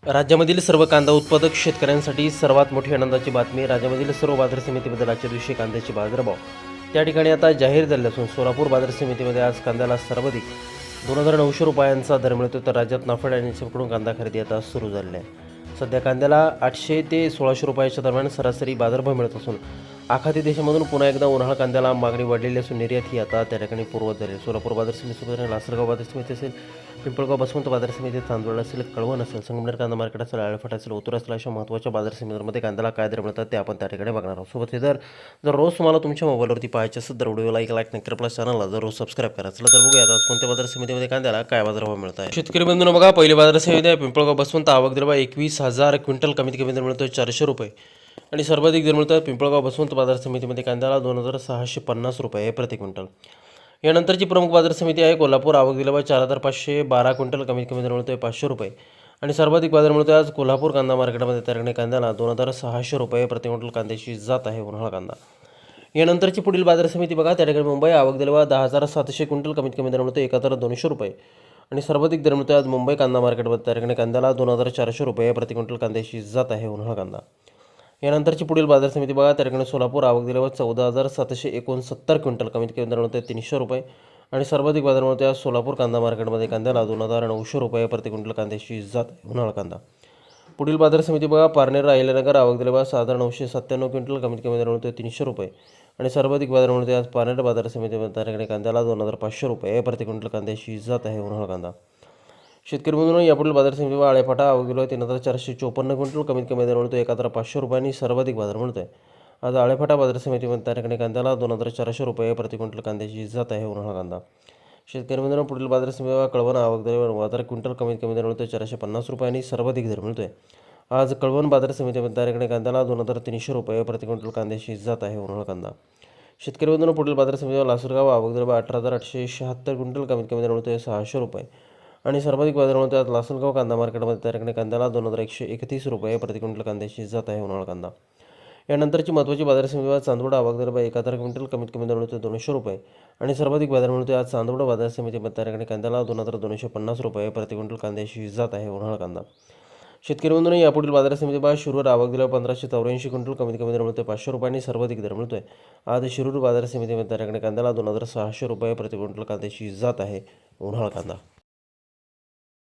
राज्यामधील सर्व कांदा उत्पादक शेतकऱ्यांसाठी सर्वात मोठी आनंदाची बातमी. राज्यामधील सर्व बाजार समितीमध्ये आजच्या दिवशी कांद्याचे बाजारभाव त्या ठिकाणी आता जाहीर झाले असून सोलापूर बाजार समितीमध्ये आज कांद्याला सर्वाधिक 2,900 रुपयांचा दर मिळतो. तर राज्यात नाफेड आणि निसर्गकडून कांदा खरेदी आता सुरू झाली आहे. सध्या कांद्याला 800 ते 1,600 रुपयाच्या दरम्यान सरासरी बाजारभाव मिळत असून आखाती देशामधून पुन्हा एकदा उन्हाळा कांद्याला मागणी वाढलेली असून निर्यात ही आता त्या ठिकाणी पूर्वत झाली. सोलापूर बाजार समितीसोबत लासलगाव बाजार समिती असेल, पिंपळगाव बसवंत बाजार समिती, चांदवड असेल, कळवण असेल, संगमनेर कांदा मार्केट असेल, आळफाट असेल, ओतूर असेल, अशा महत्त्वाच्या बाजार समितीमध्ये कांद्याला काय दर मिळतात ते आपण त्या ठिकाणी बघणार आहोत. सोबत हे दर जर रोज तुम्हाला तुमच्या मोबाईलवरती पाहायचे असेल तर व्हिडिओला एक लाईक नक्की, आपल्या चॅनलला जर रोज सबस्क्राईब करा. चला तर बघूया आज कोणत्या बाजार समितीमध्ये कांद्याला काय बाजारभाव मिळत आहे. शेतकरी बंधूंनो बघा, पहिली बाजार समिती आहे पिंपळगाव बसवंत. आवक दर 21,000 क्विंटल, कमीत कमी दर मिळतोय 400 रुपये आणि सर्वाधिक दर मिळतात पिंपळगाव बसवंत बाजार समितीमध्ये कांद्याला 2,650 रुपये प्रति क्विंटल. यानंतरची प्रमुख बाजार समिती आहे कोल्हापूर. आवक दिला 4,512 क्विंटल, कमीत कमी दर मिळतोय 500 रुपये आणि सर्वाधिक बाजार मिळतोय आज कोल्हापूर कांदा मार्केटमध्ये. त्या कांद्याला 2,600 रुपये प्रति क्विंटल कांद्याची जात आहे उन्हाळा कांदा. यानंतरची पुढील बाजार समिती बघा, त्या ठिकाणी मुंबई. आवक दिला 10,700 क्विंटल, कमीत कमी दर मिळतोय 1,200 रुपये आणि सर्वाधिक दर मिळतोय आज मुंबई कांदा मार्केटमध्ये. त्या कांद्याला 2,400 रुपये प्रति क्विंटल कांद्याची जात आहे उन्हाळा कांदा. यानंतरची पुढील बाजार समिती बघा, त्या ठिकाणी सोलापूर. आवक दिल्यावर 14,769 क्विंटल, कमीत कमी दर मिळतोय 300 रुपये आणि सर्वाधिक बाजार मिळतोय आज सोलापूर कांदा मार्केटमध्ये. कांद्याला 2,900 रुपये प्रति क्विंटल कांद्याची जात आहे उन्हाळा कांदा. पुढील बाजार समिती बघा, पारनेर अहिल्यानगर. आवक दिल्यावर 6,997 क्विंटल, कमीत कमी दर मिळतोय 300 रुपये आणि सर्वाधिक बाजार मिळतोय आज पारनेर बाजार समितीमध्ये. त्या ठिकाणी कांद्याला 2,500 रुपये प्रति क्विंटल कांद्याची जात आहे उन्हाळा कांदा. शेतकरी बंधूंनो, यापुढील बाजार समितीवर आळेफाटा. आवक दिला 3,454 क्विंटल, कमीत कमी दर मिळतो 1,500 रुपयांनी सर्वाधिक बाजार मिळतोय आज आळेफाटा बाजार समितीमध्ये. त्या ठिकाणी कांद्याला 2,400 रुपये प्रति क्विंटल कांद्याची जात आहे उन्हाळा कांदा. शेतकरी बंधूंनो, पुढील बाजार समितीवर कळवण. आवक दिल्यावर 1,000 क्विंटल, कमीत कमी दर मिळतोय 450 रुपयांनी सर्वाधिक दर मिळतोय आज कळवण बाजार समितीमध्ये. त्या ठिकाणी कांद्याला 2,300 रुपये प्रति क्विंटल कांद्याची जात आहे उन्हाळा कांदा. शेतकरी बंधूंनो, पुढील बाजार समितीवर लासलगाव. आवक दिल्यावर 18,876 क्विंटल, कमीत कमी दर मिळतोय 600 रुपये आणि सर्वाधिक बाजार मिळतोय आज लासलगाव कांदा मार्केटमध्ये. त्या ठिकाणी कांद्याला 2,131 रुपये प्रति क्विंटल कांद्याची जात आहे उन्हाळा कांदा. यानंतरची महत्त्वाची बाजार समिती चांदवड. आवक दर 1,000 क्विंटल, कमीत कमी दर मिळतोय 200 रुपये आणि सर्वाधिक बाजार मिळतोय आज चांदवड बाजार समितीमध्ये. त्या ठिकाणी कांद्याला 2,250 रुपये प्रति क्विंटल कांद्याची जात आहे उन्हाळा कांदा. शेतकरी बंधूंनो, यापुढील बाजार समिती बघा, शिरूर. आवक दिल्यावर 1,584 क्विंटल, कमीत कमी दर मिळतोय 500 रुपयांनी सर्वाधिक दर मिळतोय आज शिरूर बाजार समितीमध्ये. त्या ठिकाणी कांद्याला 2,600 रुपये प्रति क्विंटल कांद्याची जात आहे उन्हाळा कांदा.